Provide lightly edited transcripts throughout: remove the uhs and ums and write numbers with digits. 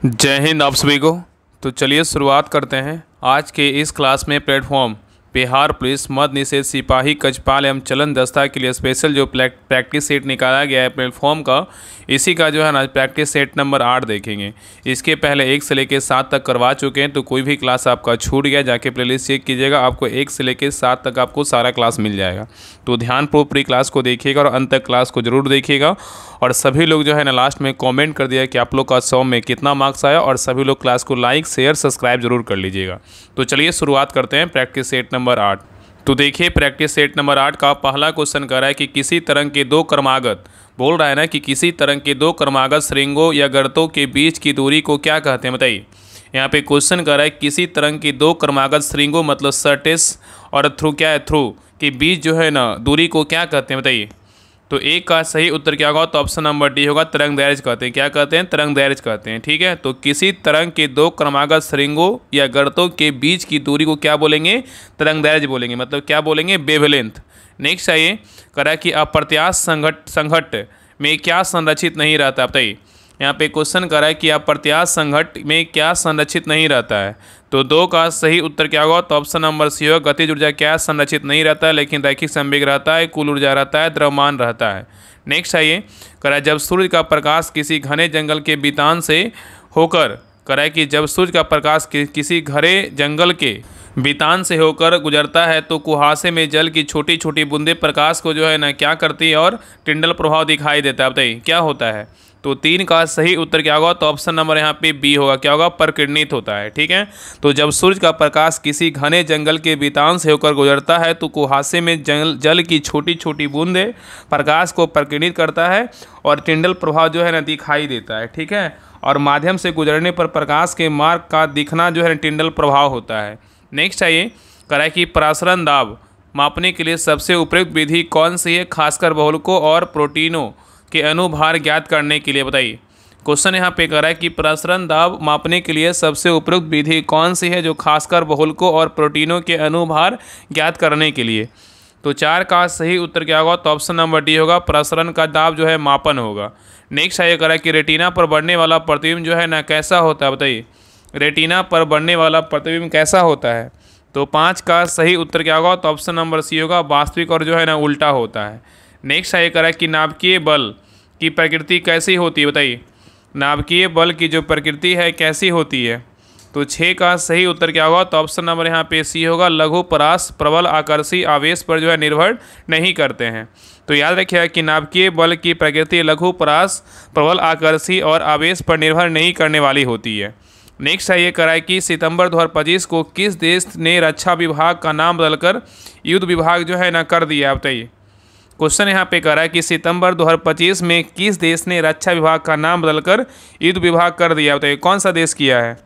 जय हिंद आप सभी को। तो चलिए शुरुआत करते हैं आज के इस क्लास में। प्लेटफॉर्म बिहार पुलिस मद्य निषेध सिपाही कचपाल एवं चलन दस्ता के लिए स्पेशल जो प्रैक्टिस सेट निकाला गया है प्लेटफॉर्म का, इसी का जो है ना प्रैक्टिस सेट नंबर 8 देखेंगे। इसके पहले 1 से लेकर 7 तक करवा चुके हैं, तो कोई भी क्लास आपका छूट गया जाके प्लेलिस्ट चेक कीजिएगा, आपको 1 से लेकर 7 तक आपको सारा क्लास मिल जाएगा। तो ध्यानपूर्वक पूरी क्लास को देखिएगा और अंत तक क्लास को जरूर देखिएगा। और सभी लोग जो है ना लास्ट में कमेंट कर दिया कि आप लोग का 100 में कितना मार्क्स आया, और सभी लोग क्लास को लाइक शेयर सब्सक्राइब जरूर कर लीजिएगा। तो चलिए शुरुआत करते हैं प्रैक्टिस सेट नंबर 8। तो देखिए प्रैक्टिस सेट नंबर 8 का पहला क्वेश्चन कह रहा है कि किसी तरंग के दो क्रमागत, बोल रहा है ना कि किसी तरंग के दो क्रमागत श्रृंगों या गर्तों के बीच की दूरी को क्या कहते हैं, बताइए। यहाँ पे क्वेश्चन कर रहा है किसी तरंग की दो क्रमागत श्रृंगों मतलब सर्टेस और थ्रू क्या है थ्रू के बीच जो है ना दूरी को क्या कहते हैं, बताइए। तो एक का सही उत्तर क्या होगा, तो ऑप्शन नंबर डी होगा, तरंग दैर्घ्य कहते हैं। क्या कहते हैं, तरंग दैर्घ्य कहते हैं। ठीक है, तो किसी तरंग के दो क्रमागत श्रृंगों या गर्तों के बीच की दूरी को क्या बोलेंगे, तरंग दैर्घ्य बोलेंगे, मतलब क्या बोलेंगे, वेवलेंथ। नेक्स्ट आइए करा कि अप्रत्यास्थ संघट्ट में क्या संरक्षित नहीं रहता, बताइए। यहाँ पे क्वेश्चन करा है कि अप्रत्यास्थ संघट्ट में क्या संरक्षित नहीं रहता है। तो 2 का सही उत्तर क्या होगा, तो ऑप्शन नंबर सी होगा, गतिज ऊर्जा क्या संरक्षित नहीं रहता है, लेकिन रैखिक संवेग रहता है, कुल ऊर्जा रहता है, द्रव्यमान रहता है। नेक्स्ट आइए करा जब सूर्य का प्रकाश किसी घने जंगल के बीतान से होकर, करा कि जब सूर्य का प्रकाश किसी घने जंगल के बीतान से होकर गुजरता है तो कुहासे में जल की छोटी छोटी बूंदें प्रकाश को जो है ना क्या करती है और टिंडल प्रभाव दिखाई देता है, बताइए क्या होता है। तो 3 का सही उत्तर क्या होगा, तो ऑप्शन नंबर यहाँ पे बी होगा, क्या होगा, परकिरणित होता है। ठीक है, तो जब सूर्य का प्रकाश किसी घने जंगल के बीतान से होकर गुजरता है तो कुहासे में जल की छोटी छोटी बूंदें प्रकाश को परकिरणित करता है और टिंडल प्रभाव जो है ना दिखाई देता है। ठीक है, और माध्यम से गुजरने पर प्रकाश के मार्ग का दिखना जो है टिंडल प्रभाव होता है। नेक्स्ट आइए करा कि परासरण दाब मापने के लिए सबसे उपयुक्त विधि कौन सी है, खासकर बहुलकों और प्रोटीनों के अनुभार ज्ञात करने के लिए, बताइए। क्वेश्चन यहाँ पे करा है कि प्रसरण दाब मापने के लिए सबसे उपयुक्त विधि कौन सी है जो खासकर बहुलकों और प्रोटीनों के अनुभार ज्ञात करने के लिए। तो 4 का सही उत्तर क्या होगा, तो ऑप्शन नंबर डी होगा, प्रसरण का दाब जो है मापन होगा। नेक्स्ट आइए करा कि रेटिना पर बढ़ने वाला प्रतिबिंब जो है ना कैसा होता है, बताइए। रेटिना पर बढ़ने वाला प्रतिबिंब कैसा होता है। तो 5 का सही उत्तर क्या होगा, तो ऑप्शन नंबर सी होगा, वास्तविक और जो है ना उल्टा होता है। नेक्स्ट आइए करा कि नाभिकीय बल की प्रकृति कैसी होती है, बताइए। नाभिकीय बल की जो प्रकृति है कैसी होती है। तो 6 का सही उत्तर क्या होगा, तो ऑप्शन नंबर यहाँ पे सी होगा, लघु परास प्रबल आकर्षी आवेश पर जो है निर्भर नहीं करते हैं। तो याद रखिएगा कि नाभिकीय बल की प्रकृति लघु परास प्रबल आकर्षी और आवेश पर निर्भर नहीं करने वाली होती है। नेक्स्ट आइए कराए कि सितंबर 2025 को किस देश ने रक्षा विभाग का नाम बदलकर युद्ध विभाग जो है ना कर दिया, बताइए। क्वेश्चन यहाँ पे करा है कि सितंबर 2025 में किस देश ने रक्षा विभाग का नाम बदलकर युद्ध विभाग कर दिया, बताइए कौन सा देश किया है।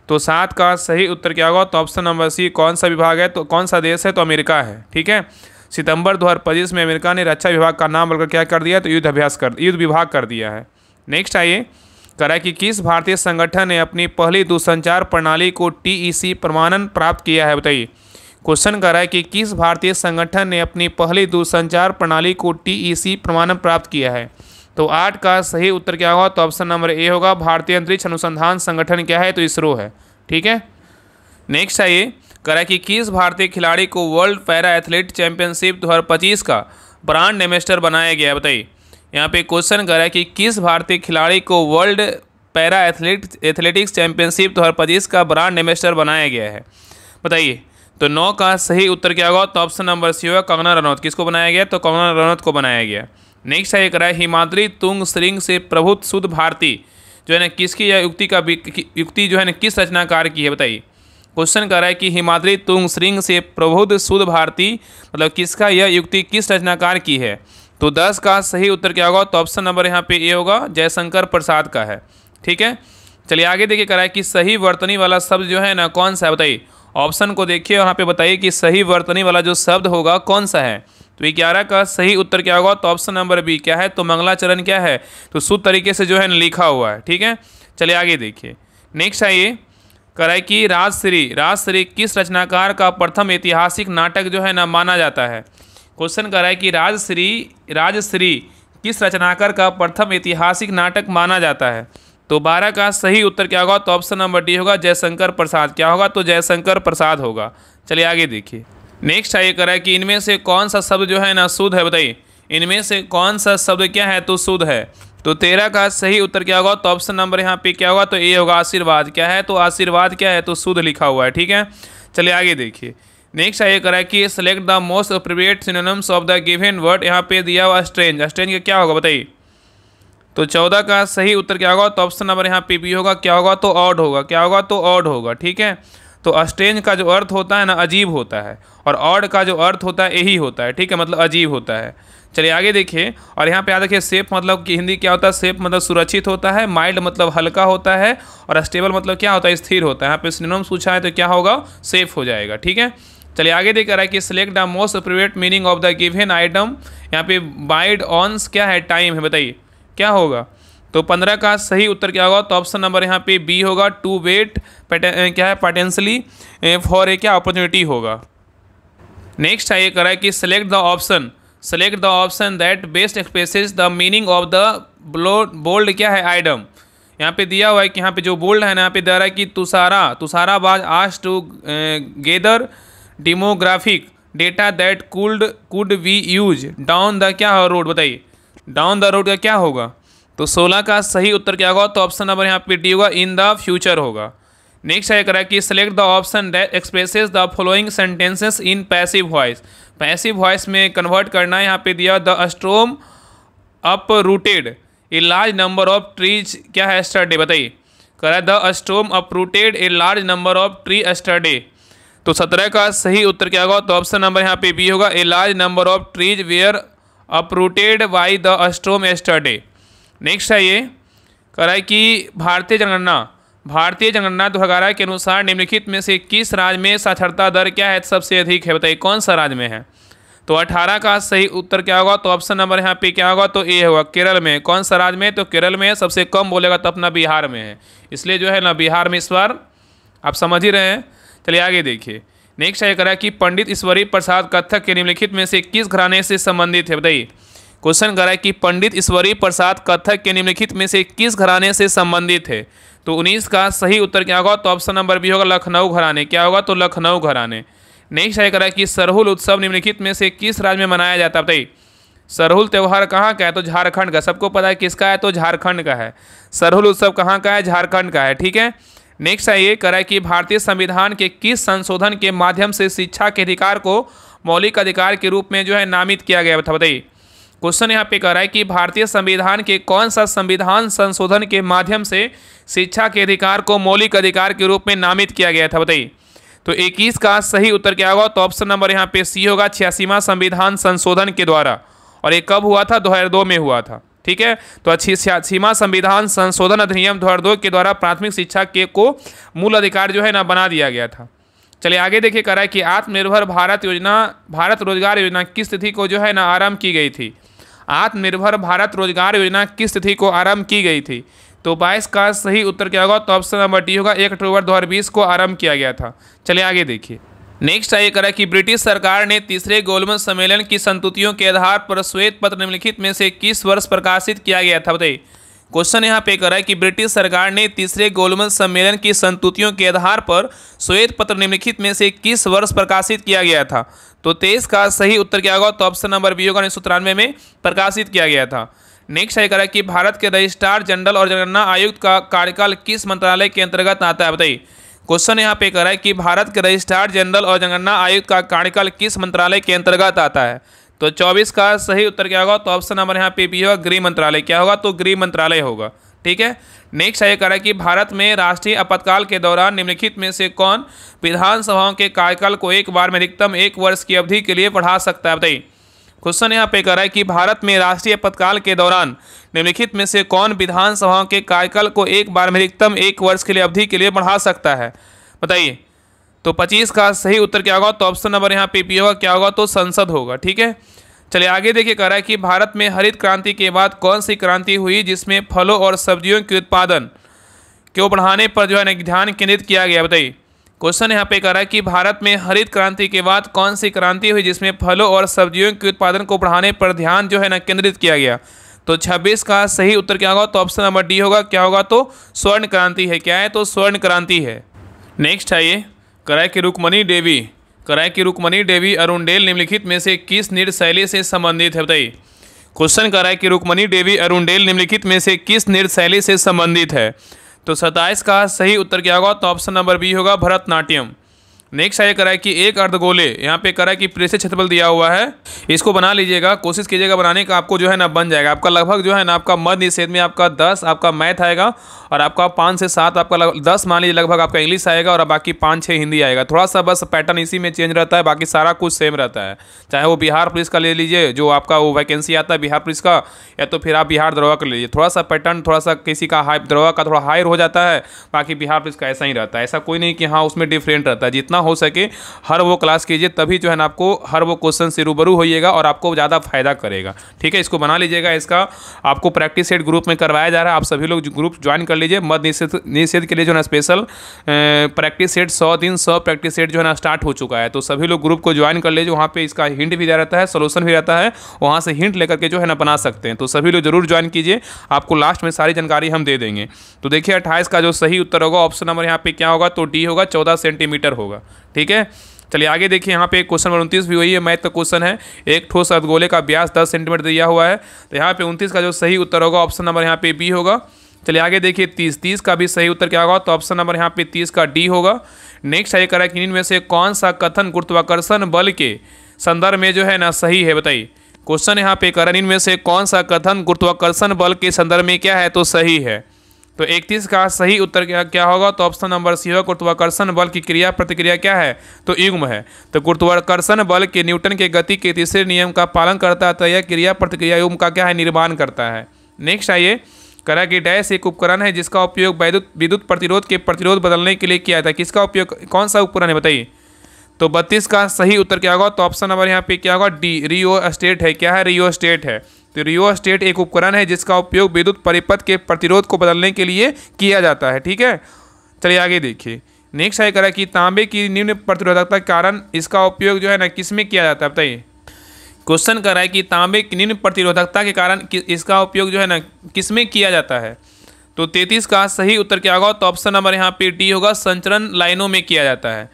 तो 7 का सही उत्तर क्या होगा, तो ऑप्शन नंबर सी, कौन सा विभाग है, तो कौन सा देश है, तो अमेरिका है। ठीक है, सितंबर 2025 में अमेरिका ने रक्षा विभाग का नाम बदलकर क्या कर दिया, तो युद्ध विभाग कर दिया है। नेक्स्ट आइए करा कि किस भारतीय संगठन ने अपनी पहली दूरसंचार प्रणाली को TEC प्रमाणन प्राप्त किया है, बताइए। क्वेश्चन करा है कि किस भारतीय संगठन ने अपनी पहली दूरसंचार प्रणाली को TEC प्रमाणन प्राप्त किया है। तो 8 का सही उत्तर क्या होगा, तो ऑप्शन नंबर ए होगा, भारतीय अंतरिक्ष अनुसंधान संगठन क्या है, तो इसरो है। ठीक है, नेक्स्ट आइए करा कि किस भारतीय खिलाड़ी को वर्ल्ड पैरा एथलीट चैंपियनशिप 2025 का ब्रांड एम्बेसडर बनाया गया है, बताइए। यहाँ पे क्वेश्चन करा है कि किस भारतीय खिलाड़ी को वर्ल्ड पैरा एथलेटिक्स चैंपियनशिप 2025 का ब्रांड एम्बेसडर बनाया गया है, बताइए। तो 9 का सही उत्तर क्या होगा, तो ऑप्शन नंबर सी होगा, कंगना रनौत। किसको बनाया गया, तो कंगना रनौत को बनाया गया। नेक्स्ट है करा हिमाद्री तुंग श्रृंग से प्रभुत शुद्ध भारती जो है ना किसकी यह युक्ति जो है ना किस रचनाकार की है, बताइए। क्वेश्चन कर रहा है कि हिमाद्री तुंग श्रृंग से प्रबुद्ध शुद्ध भारती मतलब किसका यह युक्ति किस रचनाकार की है। तो 10 का सही उत्तर क्या होगा, तो ऑप्शन नंबर यहाँ पे ए होगा, जयशंकर प्रसाद का है। ठीक है, चलिए आगे देखिए करा है कि सही वर्तनी वाला शब्द जो है ना कौन सा है, बताइए। ऑप्शन को देखिए यहाँ पे बताइए कि सही वर्तनी वाला जो शब्द होगा कौन सा है। तो 11 का सही उत्तर क्या होगा, तो ऑप्शन नंबर बी क्या है, तो मंगलाचरण क्या है, तो शुद्ध तरीके से जो है लिखा हुआ है। ठीक है, चलिए आगे देखिए। नेक्स्ट आइए कराए कि राजश्री किस रचनाकार का प्रथम ऐतिहासिक नाटक जो है ना माना जाता है। क्वेश्चन कराए कि राजश्री किस रचनाकार का प्रथम ऐतिहासिक नाटक माना जाता है। तो 12 का सही उत्तर क्या होगा? तो ऑप्शन नंबर डी होगा, जयशंकर प्रसाद। क्या होगा? तो जयशंकर प्रसाद होगा। चलिए आगे देखिए। नेक्स्ट आइए करा कि इनमें से कौन सा शब्द जो है ना शुद्ध है, बताइए इनमें से कौन सा शब्द क्या है तो शुद्ध है। तो 13 का सही उत्तर क्या होगा? तो ऑप्शन नंबर यहाँ पे क्या होगा? तो ए होगा, आशीर्वाद। क्या है? तो आशीर्वाद क्या है? तो शुद्ध लिखा हुआ है। ठीक है, चलिए आगे देखिए। नेक्स्ट आइए करा कि select the most appropriate synonyms of the given word. यहाँ पे दिया हुआ स्ट्रेंज, स्ट्रेंज का क्या होगा बताइए? तो 14 का सही उत्तर क्या होगा? तो ऑप्शन नंबर यहाँ पे बी होगा। क्या होगा? तो ऑड होगा। क्या होगा? तो ऑड होगा। ठीक है, तो स्ट्रेंज का जो अर्थ होता है ना अजीब होता है, और ऑड का जो अर्थ होता है यही होता है। ठीक है, मतलब अजीब होता है। चलिए आगे देखिए। और यहाँ पे याद रखिए सेफ मतलब कि हिंदी क्या होता है? सेफ मतलब सुरक्षित होता है, माइल्ड मतलब हल्का होता है, और स्टेबल मतलब क्या होता है? स्थिर होता है। यहाँ पे सिनोनिम्स पूछा है तो क्या होगा? सेफ हो जाएगा। ठीक है, चलिए आगे देख रहा है कि select the most appropriate meaning of the given item. यहाँ पे बाइड ऑन्स क्या है? टाइम है, बताइए क्या होगा? तो 15 का सही उत्तर क्या होगा? तो ऑप्शन नंबर यहाँ पे बी होगा, टू वेट क्या है? पोटेंशियली फॉर ए क्या अपॉर्चुनिटी होगा। नेक्स्ट है ये करा है कि select the option that best expresses the meaning of the bold क्या है? आइटम। यहाँ पे दिया हुआ है कि यहाँ पे जो बोल्ड है ना, यहाँ पे दे रहा है कि तुषाराबाज asked to gather demographic data that could be used down the क्या रोड, बताइए डाउन द रोड का क्या होगा? तो 16 का सही उत्तर क्या होगा? तो ऑप्शन नंबर यहाँ पे डी होगा, इन द फ्यूचर होगा। नेक्स्ट है करा कि select the option that expresses the following sentences in passive voice. Passive voice में कन्वर्ट करना है। यहाँ पे दिया the storm up rooted a large number of trees क्या है? एस्टरडे, बताइए करा the storm up rooted a large number of tree yesterday. तो 17 का सही उत्तर क्या होगा? तो ऑप्शन नंबर यहाँ पे बी होगा, a large number of trees where uprooted by the storm yesterday. Next है ये कह रहा है कि भारतीय जनगणना 2011 के अनुसार निम्नलिखित में से किस राज्य में साक्षरता दर क्या है? सबसे अधिक है, बताइए कौन सा राज्य में है? तो 18 का सही उत्तर क्या होगा? तो ऑप्शन नंबर यहाँ पे क्या होगा? तो ए होगा, केरल में। कौन सा राज्य में? तो केरल में है। सबसे कम बोलेगा तो अपना बिहार में है, इसलिए जो है ना बिहार में इस बार आप समझ ही रहे हैं। चलिए आगे देखिए। नेक्स्ट है करा कि पंडित ईश्वरी प्रसाद कथक के निम्नलिखित में से किस घराने से संबंधित है? बताइए क्वेश्चन करा है कि पंडित ईश्वरी प्रसाद कथक के निम्नलिखित में से किस घराने से संबंधित है? तो 19 का सही उत्तर क्या होगा? तो ऑप्शन नंबर बी होगा, लखनऊ घराने। क्या होगा? तो लखनऊ घराने। नेक्स्ट है करा कि सरहुल उत्सव निम्नलिखित में से किस राज्य में मनाया जाता है? बताइए सरहुल त्यौहार कहाँ का है? तो झारखंड का। सबको पता है किसका है? तो झारखंड का है। सरहुल उत्सव कहाँ का है? झारखंड का है। ठीक है, नेक्स्ट है ये करा कि भारतीय संविधान के किस संशोधन के माध्यम से शिक्षा के अधिकार को मौलिक अधिकार के रूप में जो है नामित किया गया था? बताइए क्वेश्चन यहाँ पे कह रहा है कि भारतीय संविधान के कौन सा संविधान संशोधन के माध्यम से शिक्षा के अधिकार को मौलिक अधिकार के रूप में नामित किया गया था? बताइए तो 21 का सही उत्तर क्या होगा? तो ऑप्शन नंबर यहाँ पे सी होगा, 86वां संविधान संशोधन के द्वारा। और ये कब हुआ था? 2002 में हुआ था। ठीक है, तो 86वां संविधान संशोधन अधिनियम 2002 के द्वारा प्राथमिक शिक्षा के को मूल अधिकार जो है ना बना दिया गया था। चलिए आगे देखिए कह रहा है कि आत्मनिर्भर भारत रोजगार योजना किस तिथि को जो है ना आरंभ की गई थी? आत्मनिर्भर भारत रोजगार योजना किस तिथि को आरंभ की गई थी? तो 22 का सही उत्तर क्या होगा? तो ऑप्शन नंबर डी होगा, 1 अक्टूबर 2020 को आरंभ किया गया था। चलिए आगे देखिए। नेक्स्ट आइए करा कि ब्रिटिश सरकार ने तीसरे गोलमेज सम्मेलन की संतुतियों के आधार पर श्वेत पत्र निम्नलिखित में से किस वर्ष प्रकाशित किया गया था? बताइए क्वेश्चन यहाँ पे करा है कि ब्रिटिश सरकार ने तीसरे गोलमेज सम्मेलन की संतुतियों के आधार पर श्वेत पत्र निम्नलिखित में से किस वर्ष प्रकाशित किया गया था? तो 23 का सही उत्तर क्या होगा? तो ऑप्शन नंबर बी होगा, 1993 में प्रकाशित किया गया था। नेक्स्ट है करा कि भारत के रजिस्ट्रार जनरल और जनगणना आयुक्त का कार्यकाल किस मंत्रालय के अंतर्गत आता है? बताइए क्वेश्चन यहाँ पे करा है कि भारत के रजिस्ट्रार जनरल और जनगणना आयुक्त का कार्यकाल किस मंत्रालय के अंतर्गत आता है? तो 24 का सही उत्तर क्या होगा? तो ऑप्शन नंबर यहाँ पे बी होगा, गृह मंत्रालय। क्या होगा? तो गृह मंत्रालय होगा। ठीक है, नेक्स्ट है करा कि भारत में राष्ट्रीय आपातकाल के दौरान निम्नलिखित में से कौन विधानसभाओं के कार्यकाल को एक बार में अधिकतम 1 वर्ष की अवधि के लिए बढ़ा सकता है? बताइए क्वेश्चन यहाँ पे कह रहा है कि भारत में राष्ट्रीय आपातकाल के दौरान निम्नलिखित में से कौन विधानसभाओं के कार्यकाल को एक बार में अधिकतम 1 वर्ष के लिए अवधि के लिए बढ़ा सकता है? बताइए तो 25 का सही उत्तर क्या होगा? तो ऑप्शन नंबर यहाँ पे बी होगा। क्या होगा? तो संसद होगा। ठीक है, चलिए आगे देखिए कह रहा है कि भारत में हरित क्रांति के बाद कौन सी क्रांति हुई जिसमें फलों और सब्जियों के उत्पादन को बढ़ाने पर जो है ध्यान केंद्रित किया गया? बताइए क्वेश्चन यहाँ पे कह रहा है कि भारत में हरित क्रांति के बाद कौन सी क्रांति हुई जिसमें फलों और सब्जियों के उत्पादन को बढ़ाने पर ध्यान जो है केंद्रित किया गया? तो 26 का सही उत्तर क्या होगा? तो ऑप्शन नंबर डी होगा। क्या होगा? तो स्वर्ण क्रांति है। क्या है? तो स्वर्ण क्रांति है। नेक्स्ट है ये, कराए की रुक्मणी देवी, कराए की रुक्मणी देवी अरुणडेल निम्नलिखित में से किस नृत्य शैली से संबंधित है? बताइए। क्वेश्चन कर रहा है कि रुक्मणी देवी अरुणडेल निम्नलिखित में से किस नृत्य शैली से संबंधित है? तो 27 का सही उत्तर क्या होगा? तो ऑप्शन नंबर बी होगा, भरतनाट्यम। नेक्स्ट है करा है कि एक अर्धगोले, यहाँ पे करा है कि प्रेषित क्षेत्रफल दिया हुआ है, इसको बना लीजिएगा, कोशिश कीजिएगा बनाने का, आपको जो है ना बन जाएगा। आपका लगभग जो है ना आपका मध्य निषेध में आपका 10 आपका मैथ आएगा और आपका 5 से 7 आपका 10 मान लीजिए लगभग आपका इंग्लिश आएगा और बाकी 5-6 हिंदी आएगा। थोड़ा सा बस पैटर्न इसी में चेंज रहता है, बाकी सारा कुछ सेम रहता है। चाहे वो बिहार पुलिस का ले लीजिए, जो आपका वो वैकेंसी आता है बिहार पुलिस का, या तो फिर आप बिहार दरोगा का ले लीजिए। थोड़ा सा पैटर्न थोड़ा सा किसी का हाई दरोगा का थोड़ा हायर हो जाता है, बाकी बिहार पुलिस का ऐसा ही रहता है। ऐसा कोई नहीं कि हाँ उसमें डिफरेंट रहता है। जितना हो सके हर वो क्लास कीजिए, तभी जो है ना आपको हर वो क्वेश्चन से रूबरू होइएगा और आपको ज़्यादा फायदा करेगा। ठीक है, इसको बना लीजिएगा। इसका आपको प्रैक्टिस सेट ग्रुप में करवाया जा रहा है, आप सभी लोग ग्रुप ज्वाइन कर लीजिए। मध्य निषेध के लिए जो है ना स्पेशल प्रैक्टिस सेट 100 दिन 100 प्रैक्टिस सेट जो है ना स्टार्ट हो चुका है, तो सभी लोग ग्रुप को ज्वाइन कर लीजिए। वहाँ पे इसका हिंट भी दिया रहता है, सोल्यूशन भी रहता है, वहाँ से हिंट लेकर के जो है ना बना सकते हैं। तो सभी लोग जरूर ज्वाइन कीजिए, आपको लास्ट में सारी जानकारी हम दे देंगे। तो देखिए 28 का जो सही उत्तर होगा ऑप्शन नंबर यहाँ पे क्या होगा? तो डी होगा, 14 सेंटीमीटर होगा। ठीक है, चलिए आगे देखिए। यहाँ पे क्वेश्चन नंबर 29 भी वही है, मैथ का क्वेश्चन है। एक ठोस अर्धगोले का व्यास 10 सेंटीमीटर दिया हुआ है, तो यहाँ पे 29 का जो सही उत्तर होगा ऑप्शन नंबर यहाँ पे बी होगा। चलिए आगे देखिए 30 का भी सही उत्तर क्या होगा? तो ऑप्शन नंबर यहाँ पे 30 का डी होगा। नेक्स्ट है करा कि इनमें से कौन सा कथन गुरुत्वाकर्षण बल के संदर्भ में जो है ना सही है? बताइए। क्वेश्चन यहाँ पे करा इनमें से कौन सा कथन गुरुत्वाकर्षण बल के संदर्भ में क्या है? तो सही है। तो 31 का सही उत्तर क्या होगा? तो ऑप्शन नंबर सी होगा, गुरुत्वाकर्षण बल की क्रिया प्रतिक्रिया क्या है? तो युग्म है। तो गुरुत्वाकर्षण बल के न्यूटन के गति के तीसरे नियम का पालन करता है, तो यह क्रिया प्रतिक्रिया युग्म का क्या है? निर्माण करता है। नेक्स्ट आइए, करा कि डैश एक उपकरण है जिसका उपयोग विद्युत प्रतिरोध के प्रतिरोध बदलने के लिए किया जाता है। किसका उपयोग, कौन सा उपकरण है? बताइए। तो 32 का सही उत्तर क्या होगा? तो ऑप्शन नंबर यहाँ पे क्या होगा? डी, रियोस्टेट है। क्या है? रियोस्टेट है। तो रियोस्टेट एक उपकरण है जिसका उपयोग विद्युत परिपथ के प्रतिरोध को बदलने के लिए किया जाता है। ठीक है, चलिए आगे देखिए। नेक्स्ट है करा कि तांबे की निम्न प्रतिरोधकता के कारण इसका उपयोग जो है ना किस में किया जाता है? बताइए। क्वेश्चन कर रहा है कि तांबे की निम्न प्रतिरोधकता के कारण इसका उपयोग जो है ना किस में किया जाता है? तो 33 का सही उत्तर क्या होगा? तो ऑप्शन नंबर यहाँ पे डी होगा, संचरण लाइनों में किया जाता है।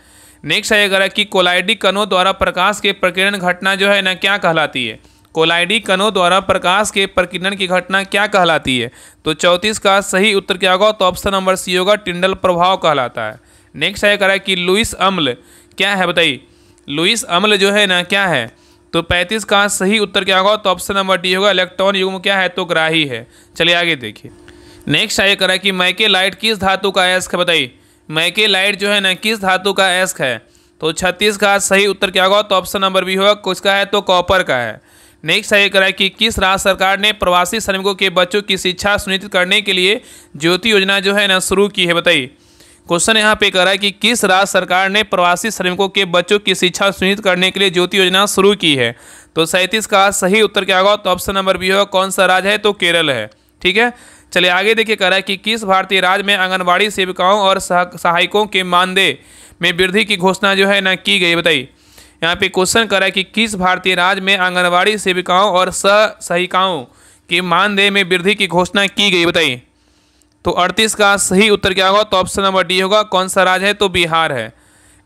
नेक्स्ट है करा कि कोलाइडी कणों द्वारा प्रकाश के प्रकीर्णन घटना जो है ना क्या कहलाती है? कोलाइडी कणों द्वारा प्रकाश के प्रकीर्णन की घटना क्या कहलाती है? तो 34 का सही उत्तर क्या होगा? तो ऑप्शन नंबर सी होगा, टिंडल प्रभाव कहलाता है। नेक्स्ट है करा कि लुईस अम्ल क्या है? बताइए। लुईस अम्ल जो है ना क्या है? तो 35 का सही उत्तर क्या होगा? तो ऑप्शन नंबर डी होगा, इलेक्ट्रॉन युग्म क्या है? तो ग्राही है। चलिए आगे देखिए। नेक्स्ट है करा कि मैकेलाइट किस धातु का अयस्क है? बताइए। मैकेलाइट जो है ना किस धातु का अयस्क है? तो 36 का सही उत्तर क्या होगा? तो ऑप्शन नंबर बी होगा, किसका है? तो कॉपर का है। नेक्स्ट है करा कि किस राज्य सरकार ने प्रवासी श्रमिकों के बच्चों की शिक्षा सुनिश्चित करने के लिए ज्योति योजना जो है ना शुरू की है? बताइए। क्वेश्चन यहाँ पे करा कि किस राज्य सरकार ने प्रवासी श्रमिकों के बच्चों की शिक्षा सुनिश्चित करने के लिए ज्योति योजना शुरू की है? तो 37 का सही उत्तर क्या होगा? तो ऑप्शन नंबर बी होगा, कौन सा राज्य है? तो केरल है। ठीक है, चलिए आगे देखिए। करा कि किस भारतीय राज्य में आंगनबाड़ी सेविकाओं और सहायकों के मानदेय में वृद्धि की घोषणा जो है ना की गई? बताइए। यहाँ पे क्वेश्चन करा कि किस भारतीय राज्य में आंगनबाड़ी सेविकाओं और सहायिकाओं के मानदेय में वृद्धि की घोषणा की गई? बताइए। तो 38 का सही उत्तर क्या होगा? तो ऑप्शन नंबर डी होगा, कौन सा राज्य है? तो बिहार है।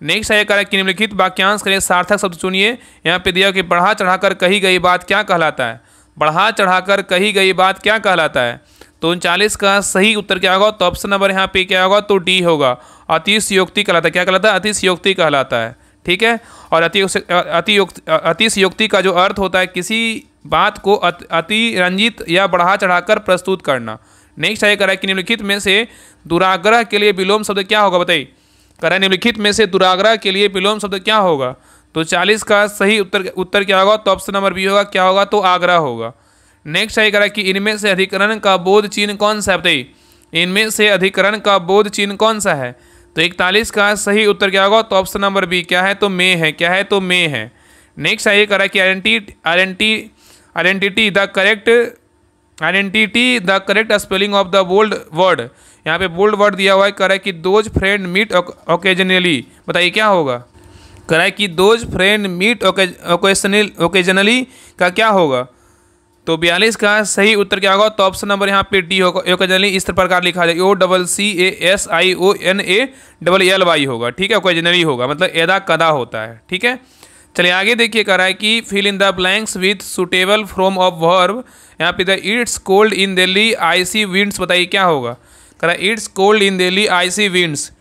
नेक्स्ट है करा कि निम्नलिखित वाक्यांश के लिए सार्थक शब्द चुनिए। यहाँ पे दिया कि बढ़ा चढ़ाकर कही गई बात क्या कहलाता है? बढ़ा चढ़ाकर कही गई बात क्या कहलाता है? तो 39 का सही उत्तर क्या होगा? तो ऑप्शन नंबर यहाँ पे क्या होगा? तो डी होगा, अतिशयोक्ति कहलाता है। क्या कहलाता है? अतिशयोक्ति कहलाता है। ठीक है, और अतिशयोक्ति का जो अर्थ होता है किसी बात को अतिरंजित या बढ़ा चढ़ाकर प्रस्तुत करना। नेक्स्ट है करा कि निम्नलिखित में से दुराग्रह के लिए विलोम शब्द क्या होगा? बताइए। करा निम्नलिखित में से दुराग्रह के लिए विलोम शब्द क्या होगा? तो 40 का सही उत्तर क्या होगा? तो ऑप्शन नंबर बी होगा, क्या होगा? तो आग्रह होगा। नेक्स्ट है करा कि इनमें से अधिकरण का बोध चिन्ह कौन सा है? बताइए। इनमें से अधिकरण का बोध चिन्ह कौन सा है? तो 41 का सही उत्तर क्या होगा? तो ऑप्शन नंबर बी क्या है? तो में है। क्या है? तो में है। नेक्स्ट है करा कि identity the correct spelling of the bold word. यहाँ पे बोल्ड वर्ड दिया हुआ है, करा कि दोज फ्रेंड मीट ओकेजनली। बताइए क्या होगा? करा कि दोज फ्रेंड मीट ओकेजनली का क्या होगा? तो 42 का सही उत्तर क्या होगा? तो ऑप्शन नंबर यहाँ पे डी होगा। ओकेजनली इस प्रकार लिखा जाएगा, OCCASIONALLY होगा, ठीक है। ओकेजनली होगा मतलब एदा कदा होता है, ठीक है। चलिए आगे देखिए, कह रहा है कि fill in the blanks with suitable from of verb. यहाँ पे the it's cold in Delhi icy winds, बताइए क्या होगा? कह रहा है it's cold in Delhi icy winds,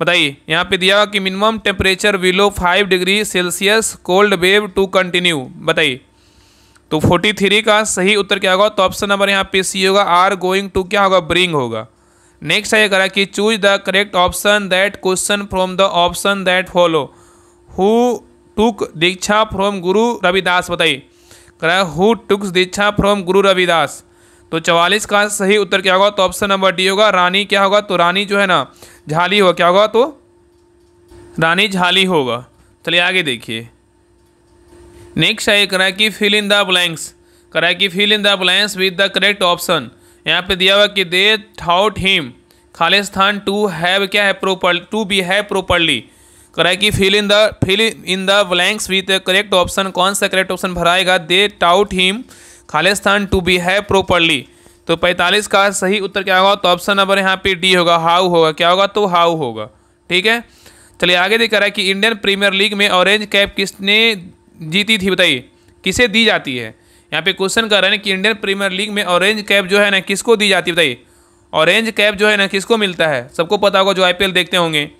बताइए। यहाँ पे दिया हुआ कि minimum temperature below 5 degree Celsius, cold wave to continue, बताइए। तो 43 का सही उत्तर क्या होगा? तो ऑप्शन नंबर यहाँ पे सी होगा, आर गोइंग टू क्या होगा? ब्रिंग होगा। नेक्स्ट है करा कि choose the correct option that question from the option that follow. Who took Diksha from Guru Ravidas, बताइए। करा who took Diksha from Guru Ravidas. तो 44 का सही उत्तर क्या होगा? तो ऑप्शन नंबर डी होगा, रानी क्या होगा? तो रानी जो है ना झाली होगा, क्या होगा? तो रानी झाली होगा। चलिए आगे देखिए, नेक्स्ट है करा कि फिल इन द ब्लैंक्स। करा कि fill in the blanks with the correct option. यहाँ पे दिया हुआ कि they thought him Khalistan to have क्या है? Proper to behave properly. करा कि fill in the blanks with the correct option. कौन सा करेक्ट ऑप्शन भराएगा? They taught him Khalistan to behave properly. तो 45 का सही उत्तर क्या होगा? तो ऑप्शन नंबर यहाँ पे डी होगा, हाउ होगा। क्या होगा? तो हाउ होगा, ठीक है। चलिए आगे देख रहा है कि इंडियन प्रीमियर लीग में ऑरेंज कैप किसने जीती थी, बताइए। किसे दी जाती है? यहाँ पे क्वेश्चन कर रहे हैं कि इंडियन प्रीमियर लीग में ऑरेंज कैप जो है ना किसको दी जाती है, बताइए। ऑरेंज कैप जो है ना किसको मिलता है? सबको पता होगा जो आईपीएल देखते होंगे।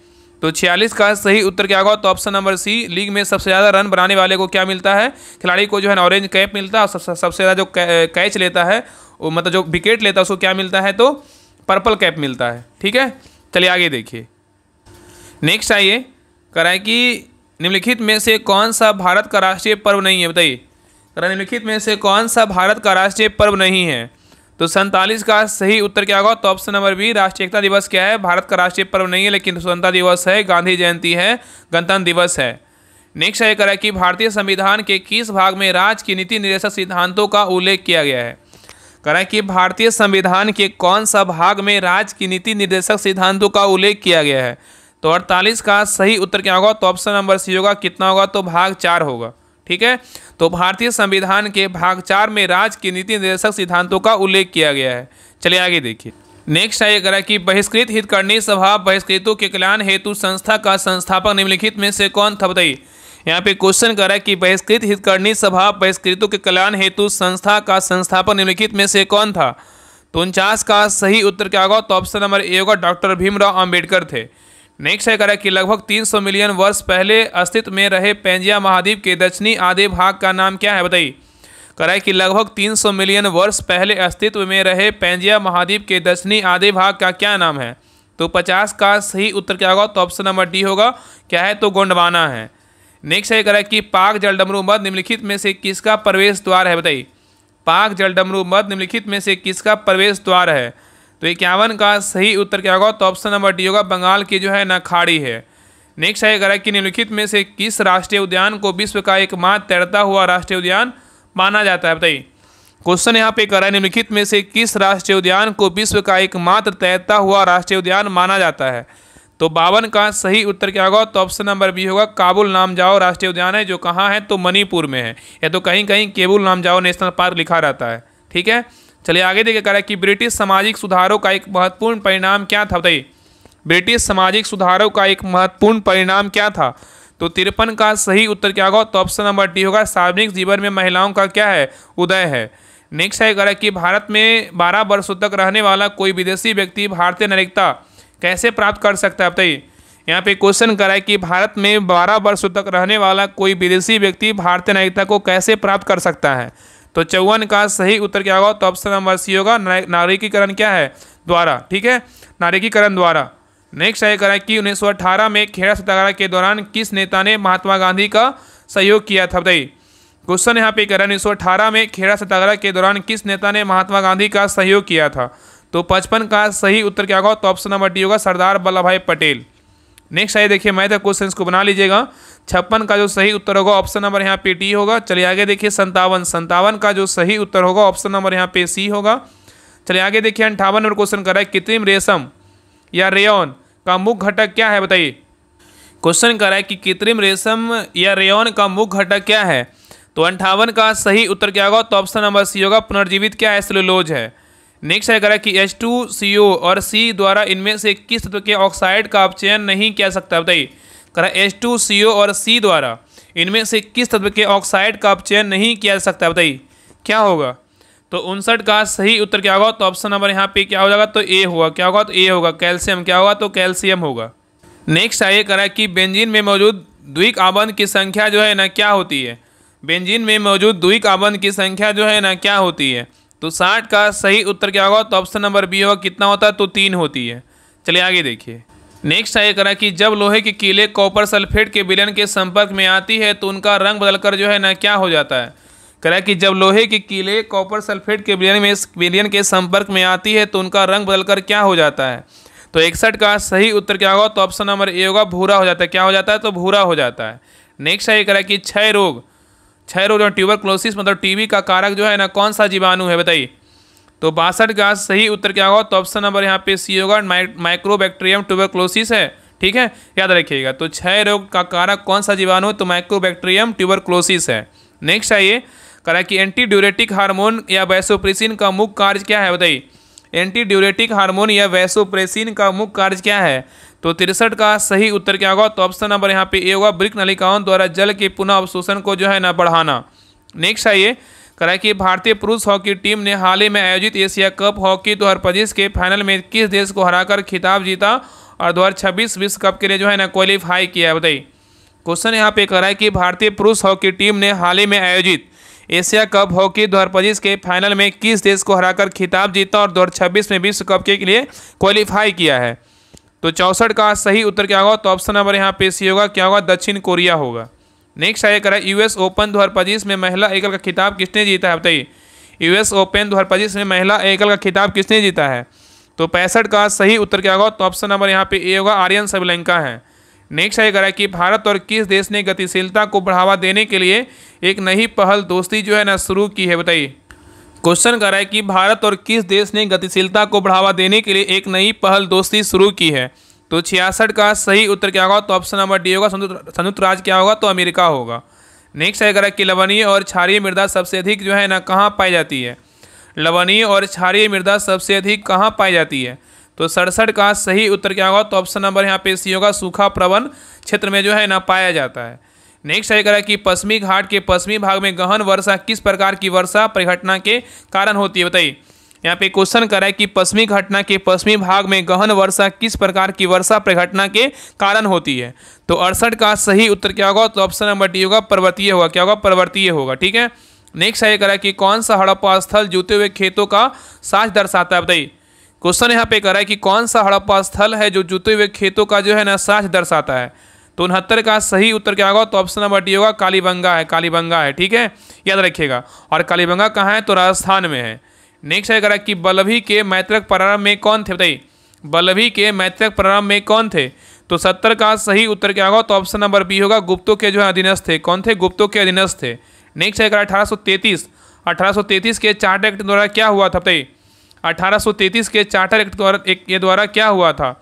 तो 46 का सही उत्तर क्या होगा? तो ऑप्शन नंबर सी, लीग में सबसे ज़्यादा रन बनाने वाले को क्या मिलता है? खिलाड़ी को जो है ना ऑरेंज कैप मिलता है। और सबसे ज़्यादा जो कैच लेता है, वो मतलब जो विकेट लेता है उसको क्या मिलता है? तो पर्पल कैप मिलता है, ठीक है। चलिए आगे देखिए, नेक्स्ट आइए, कराए कि निम्नलिखित में से कौन सा भारत का राष्ट्रीय पर्व नहीं है, बताइए। करा निम्नलिखित में से कौन सा भारत का राष्ट्रीय पर्व नहीं है? तो 47 का सही उत्तर क्या होगा? तो ऑप्शन नंबर बी, राष्ट्रीय एकता दिवस क्या है? भारत का राष्ट्रीय पर्व नहीं है, लेकिन स्वतंत्रता दिवस है, गांधी जयंती है, गणतंत्र दिवस है। नेक्स्ट है करा कि भारतीय संविधान के किस भाग में राज्य की नीति निर्देशक सिद्धांतों का उल्लेख किया गया है? करा कि भारतीय संविधान के कौन सा भाग में राज्य की नीति निर्देशक सिद्धांतों का उल्लेख किया गया है? तो 48 का सही उत्तर क्या होगा? तो ऑप्शन नंबर सी होगा, कितना होगा? तो भाग 4 होगा, ठीक है। तो भारतीय संविधान के भाग 4 में राज्य की नीति निर्देशक सिद्धांतों का उल्लेख किया गया है। चलिए आगे देखिए, नेक्स्ट है करा कि बहिष्कृत हितकर्णी सभा बहिष्कृतों के कल्याण हेतु संस्था का संस्थापक निम्नलिखित में से कौन था, बताइए। यहाँ पे क्वेश्चन कर रहा है कि बहिष्कृत हितकर्णी सभा बहिष्कृतों के कल्याण हेतु संस्था का संस्थापक निम्नलिखित में से कौन था? तो 49 का सही उत्तर क्या होगा? तो ऑप्शन नंबर ए होगा, डॉक्टर भीमराव अंबेडकर थे। नेक्स्ट है करा कि लगभग 300 मिलियन वर्ष पहले अस्तित्व में रहे पैंजिया महाद्वीप के दक्षिणी आधे भाग का नाम क्या है, बताइए। करा कि लगभग 300 मिलियन वर्ष पहले अस्तित्व में रहे पैंजिया महाद्वीप के दक्षिणी आधे भाग का क्या नाम है? तो 50 का सही उत्तर क्या होगा? तो ऑप्शन नंबर डी होगा, क्या है? तो गोंडवाना है। नेक्स्ट है करा कि पाक जलडमरू मध निम्नलिखित में से किसका प्रवेश द्वार है, बताइए। पाक जलडमरू मध निम्नलिखित में से किसका प्रवेश द्वार है? तो 51 का सही उत्तर क्या होगा? तो ऑप्शन नंबर डी होगा, बंगाल की जो है ना खाड़ी है। नेक्स्ट है करा कि निम्नलिखित में से किस राष्ट्रीय उद्यान को विश्व का एकमात्र तैरता हुआ राष्ट्रीय उद्यान माना जाता है, बताइए। क्वेश्चन यहाँ पे करा है, निम्नलिखित में से किस राष्ट्रीय उद्यान को विश्व का एकमात्र तैरता हुआ राष्ट्रीय उद्यान माना जाता है? तो 52 का सही उत्तर क्या होगा? तो ऑप्शन नंबर बी होगा, काबुल नामजाओ राष्ट्रीय उद्यान है, जो कहाँ है? तो मणिपुर में है, या तो कहीं कहीं केबुल नामजाओ नेशनल पार्क लिखा रहता है, ठीक है। चलिए आगे देखिए, कह रहा है कि ब्रिटिश सामाजिक सुधारों का एक महत्वपूर्ण परिणाम क्या था, बताइए। ब्रिटिश सामाजिक सुधारों का एक महत्वपूर्ण परिणाम क्या था? तो 53 का सही उत्तर क्या होगा? तो ऑप्शन नंबर डी होगा, सार्वजनिक जीवन में महिलाओं का क्या है? उदय है। नेक्स्ट है कह रहा है कि भारत में 12 वर्षों तक रहने वाला कोई विदेशी व्यक्ति भारतीय नागरिकता कैसे प्राप्त कर सकता है, बताइए। यहाँ पे क्वेश्चन करा है कि भारत में 12 वर्षों तक रहने वाला कोई विदेशी व्यक्ति भारतीय नागरिकता को कैसे प्राप्त कर सकता है? तो 54 का सही उत्तर क्या होगा? तो ऑप्शन नंबर सी होगा, नागरिकीकरण क्या है? द्वारा, ठीक है, नागरिकीकरण द्वारा। नेक्स्ट है करा कि 1918 में खेड़ा सत्याग्रह के दौरान किस नेता ने महात्मा गांधी का सहयोग किया था, बताइए। क्वेश्चन यहाँ पे करा 1918 में खेड़ा सत्याग्रह के दौरान किस नेता ने महात्मा गांधी का सहयोग किया था? तो 55 का सही उत्तर क्या होगा? तो ऑप्शन नंबर डी होगा, सरदार वल्लभ भाई पटेल। नेक्स्ट आइए देखिए, मैथ क्वेश्चन को बना लीजिएगा। 56 का जो सही उत्तर होगा ऑप्शन नंबर यहाँ पे टी होगा। चलिए आगे देखिए, 57 का जो सही उत्तर होगा ऑप्शन नंबर यहाँ पे सी होगा। चलिए आगे देखिए, 58 नंबर क्वेश्चन कर रहा है, कृत्रिम रेशम या रेयन का मुख्य घटक क्या है, बताइए। क्वेश्चन कर रहा है कि कृत्रिम रेशम या रेयन का मुख्य घटक क्या है? तो 58 का सही उत्तर क्या होगा? तो ऑप्शन नंबर सी होगा, पुनर्जीवित क्या है? सेलुलोज है। नेक्स्ट है करा कि H2CO और C द्वारा इनमें से किस तत्व के ऑक्साइड का अपचयन नहीं किया सकता? बताइए, करा H2CO और C द्वारा इनमें से किस तत्व के ऑक्साइड का अपचयन नहीं किया जा सकता? बताइए क्या होगा? तो 59 का सही उत्तर क्या होगा? तो ऑप्शन नंबर यहाँ पे क्या हो जाएगा? तो ए होगा। क्या होगा? तो ए होगा। कैल्शियम क्या होगा? तो कैल्शियम होगा। नेक्स्ट आइए करा कि बेंजीन में मौजूद द्विक आबंध की संख्या जो है ना क्या होती है? बेंजीन में मौजूद द्विक आबंध की संख्या जो है ना क्या होती है? तो 60 का सही उत्तर क्या होगा? तो ऑप्शन नंबर बी होगा। कितना होता है? तो 3 होती है। चलिए आगे देखिए। नेक्स्ट आइए करा कि जब लोहे की कीलें कॉपर सल्फेट के विलयन के संपर्क में आती है तो उनका रंग बदलकर जो है ना क्या हो जाता है? करा कि जब लोहे की कीलें कॉपर सल्फेट के विलयन के संपर्क में आती है तो उनका रंग बदलकर क्या हो जाता है? तो 61 का सही उत्तर क्या होगा? तो ऑप्शन नंबर ए होगा, भूरा हो जाता है। क्या हो जाता है? तो भूरा हो जाता है। नेक्स्ट आइए करा कि क्षय रोग जो ट्यूबरक्लोसिस मतलब टीबी का कारक जो है ना कौन सा जीवाणु है? बताइए। तो 62 का सही उत्तर क्या होगा? तो ऑप्शन नंबर यहाँ पे सी होगा, माइक्रोबैक्टीरियम ट्यूबरक्लोसिस है। ठीक है, याद रखिएगा। तो क्षय रोग का कारक कौन सा जीवाणु है? तो माइक्रोबैक्टीरियम ट्यूबरक्लोसिस है। नेक्स्ट आइए करा कि एंटी ड्यूरेटिक हार्मोन या वैसोप्रेसिन का मुख्य कार्य क्या है? बताइए, एंटी ड्यूरेटिक हार्मोन या वैसोप्रेसिन का मुख्य कार्य क्या है? तो 63 का सही उत्तर क्या होगा? तो ऑप्शन नंबर यहाँ पे ए होगा, वृक्क नलिकाओं द्वारा जल के पुनः अवशोषण को जो है ना बढ़ाना। नेक्स्ट आइए करा कि भारतीय पुरुष हॉकी टीम ने हाल ही में आयोजित एशिया कप हॉकी 2025 के फाइनल में किस देश को हराकर खिताब जीता और 2026 विश्व कप के लिए जो है ना क्वालिफाई किया? बताइए। क्वेश्चन यहाँ पे करा है कि भारतीय पुरुष हॉकी टीम ने हाल ही में आयोजित एशिया कप हॉकी 2025 के फाइनल में किस देश को हराकर खिताब जीता और 2026 में विश्व कप के लिए क्वालिफाई किया है? तो 64 का सही उत्तर क्या होगा? तो ऑप्शन नंबर यहाँ पे सी होगा। क्या होगा? दक्षिण कोरिया होगा। नेक्स्ट आइए करा US ओपन 2025 में महिला एकल का खिताब किसने जीता है? बताइए, US ओपन 2025 में महिला एकल का खिताब किसने जीता है? तो 65 का सही उत्तर क्या होगा? तो ऑप्शन नंबर यहाँ पे ए होगा, आर्यन सबलेंका है। नेक्स्ट आइए करा कि भारत और किस देश ने गतिशीलता को बढ़ावा देने के लिए एक नई पहल दोस्ती जो है ना शुरू की है? बताइए। क्वेश्चन कर रहा है कि भारत और किस देश ने गतिशीलता को बढ़ावा देने के लिए एक नई पहल दोस्ती शुरू की है? तो 66 का सही उत्तर क्या होगा? तो ऑप्शन नंबर डी होगा, संयुक्त राज्य क्या होगा? तो अमेरिका होगा। नेक्स्ट है करा कि लवणीय और क्षारीय मृदा सबसे अधिक जो है ना कहाँ पाई जाती है? लवणीय और क्षारीय मृदा सबसे अधिक कहाँ पाई जाती है? तो 67 का सही उत्तर क्या होगा? तो ऑप्शन नंबर यहाँ पे सी होगा, सूखा प्रवण क्षेत्र में जो है ना पाया जाता है। नेक्स्ट है करा कि पश्चिमी घाट के पश्चिमी भाग में गहन वर्षा किस प्रकार की वर्षा परिघटना के कारण होती है? बताइए। यहाँ पे क्वेश्चन करा है कि पश्चिमी घटना के पश्चिमी भाग में गहन वर्षा किस प्रकार की वर्षा परिघटना के कारण होती है? तो 68 का सही उत्तर क्या होगा? तो ऑप्शन नंबर डी होगा, पर्वतीय होगा। क्या होगा? पर्वतीय होगा। ठीक है। नेक्स्ट है करा कि कौन सा हड़प्पा स्थल जुते हुए खेतों का साक्ष्य दर्शाता है? बताइए। क्वेश्चन यहाँ पे करा है कि कौन सा हड़प्पा स्थल है जो जुते हुए खेतों का जो है ना साक्ष्य दर्शाता है? तो 69 का सही उत्तर क्या होगा? तो ऑप्शन नंबर डी होगा, कालीबंगा है। कालीबंगा है। ठीक है, याद रखिएगा। और कालीबंगा कहाँ है? तो राजस्थान में है। नेक्स्ट है करा कि बल्लभी के मैत्रक प्रारंभ में कौन थे? बताइए। बल्लभी के मैत्रक प्रारंभ में कौन थे? तो 70 का सही उत्तर क्या होगा? तो ऑप्शन नंबर बी होगा, गुप्तों के जो है अधीनस्थ थे। कौन थे? गुप्तों के अधीनस्थ थे। नेक्स्ट है करा 1833 के चार्टर एक्ट द्वारा क्या हुआ था? बताइए। 1833 के चार्टर एक्ट के द्वारा क्या हुआ था?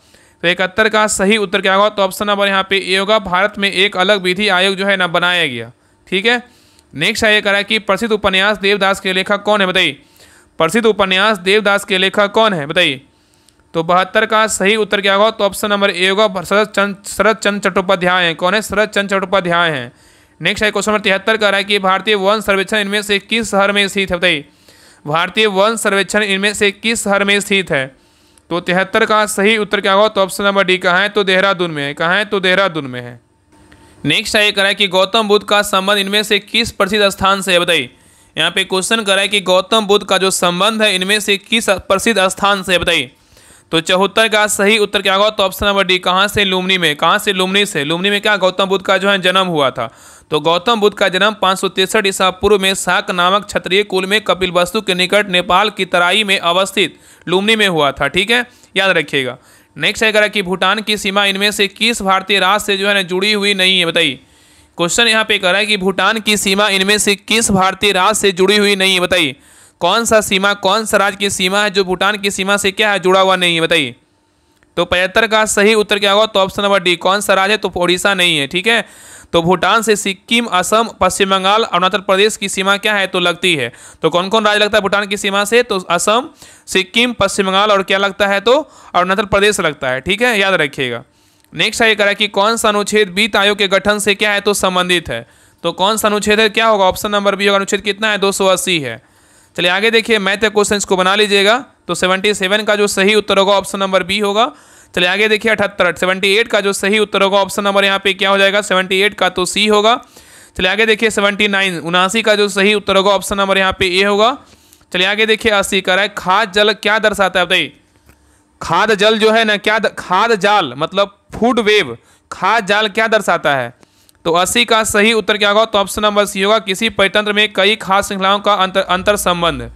तो 71 का सही उत्तर क्या होगा? तो ऑप्शन नंबर यहाँ पे ए होगा, भारत में एक अलग विधि आयोग जो है ना बनाया गया। ठीक है। नेक्स्ट है करा कि प्रसिद्ध उपन्यास देवदास के लेखक कौन है? बताइए। प्रसिद्ध उपन्यास देवदास के लेखक कौन है? बताइए। तो 72 का सही उत्तर क्या होगा? तो ऑप्शन नंबर ए होगा, शरद चंद्र चट्टोपाध्याय हैं। कौन है? शरद चंद्र चट्टोपाध्याय हैं। नेक्स्ट है क्वेश्चन नंबर 73 का है कि भारतीय वन सर्वेक्षण इनमें से किस शहर में स्थित है? बताइए। भारतीय वन सर्वेक्षण इनमें से किस शहर में स्थित है? तो 73 का सही उत्तर क्या होगा? तो ऑप्शन नंबर डी कहाँ है? तो देहरादून में है। कहाँ है? तो देहरादून में है। नेक्स्ट है करा कि गौतम बुद्ध का संबंध इनमें से किस प्रसिद्ध स्थान से है? बताइए। यहाँ पे क्वेश्चन करा है कि गौतम बुद्ध का जो संबंध है इनमें से किस प्रसिद्ध स्थान से है? बताइए। तो 74 का सही उत्तर क्या होगा? तो ऑप्शन नंबर डी, कहाँ से? लुम्बिनी में। कहाँ से? लुम्बिनी से। लुम्बिनी में क्या गौतम बुद्ध का जो है जन्म हुआ था? तो गौतम बुद्ध का जन्म 563 ईसा पूर्व में शाक नामक क्षत्रिय कुल में कपिलवस्तु के निकट नेपाल की तराई में अवस्थित लुम्बिनी में हुआ था। ठीक है, याद रखिएगा। नेक्स्ट है करा कि भूटान की सीमा इनमें से किस भारतीय राज्य से जो है ना जुड़ी हुई नहीं है? बताइए। क्वेश्चन यहाँ पे करा है कि भूटान की सीमा इनमें से किस भारतीय राज्य से जुड़ी हुई नहीं है? बताइए। कौन सा सीमा, कौन सा राज्य की सीमा है जो भूटान की सीमा से क्या है? जुड़ा हुआ नहीं है? बताइए। तो 75 का सही उत्तर क्या होगा? तो ऑप्शन नंबर डी, कौन सा राज्य है? तो उड़ीसा नहीं है। ठीक है। तो भूटान से सिक्किम, असम, पश्चिम बंगाल, अरुणाचल प्रदेश की सीमा क्या है तो लगती है। तो कौन कौन राज्य लगता है भूटान की सीमा से, तो असम, सिक्किम, पश्चिम बंगाल और क्या लगता है तो अरुणाचल प्रदेश लगता है। ठीक है, याद रखिएगा। नेक्स्ट है करा कि कौन सा अनुच्छेद वित्त आयोग के गठन से क्या है तो संबंधित है। तो कौन सा अनुच्छेद है, क्या होगा, ऑप्शन नंबर बी होगा। अनुच्छेद कितना है, 280 है। चलिए आगे देखिए, मैथ के क्वेश्चन को बना लीजिएगा। तो 77 का जो सही उत्तर होगा ऑप्शन नंबर बी होगा। चलिए आगे देखिए 78 का जो सही उत्तर होगा ऑप्शन नंबर यहाँ पे क्या हो जाएगा, 78 का तो सी होगा। चलिए आगे देखिए 79 का जो सही उत्तर होगा ऑप्शन नंबर यहाँ पे ए होगा। चलिए आगे देखिए 80 का है, खाद जल क्या दर्शाता है बताइए। खाद जल जो है ना, क्या खाद जाल मतलब फूड वेव, खाद जाल क्या दर्शाता है। तो 80 का सही उत्तर क्या होगा, तो ऑप्शन नंबर सी होगा, किसी परितंत्र में कई खास श्रृंखलाओं का अंतर संबंध।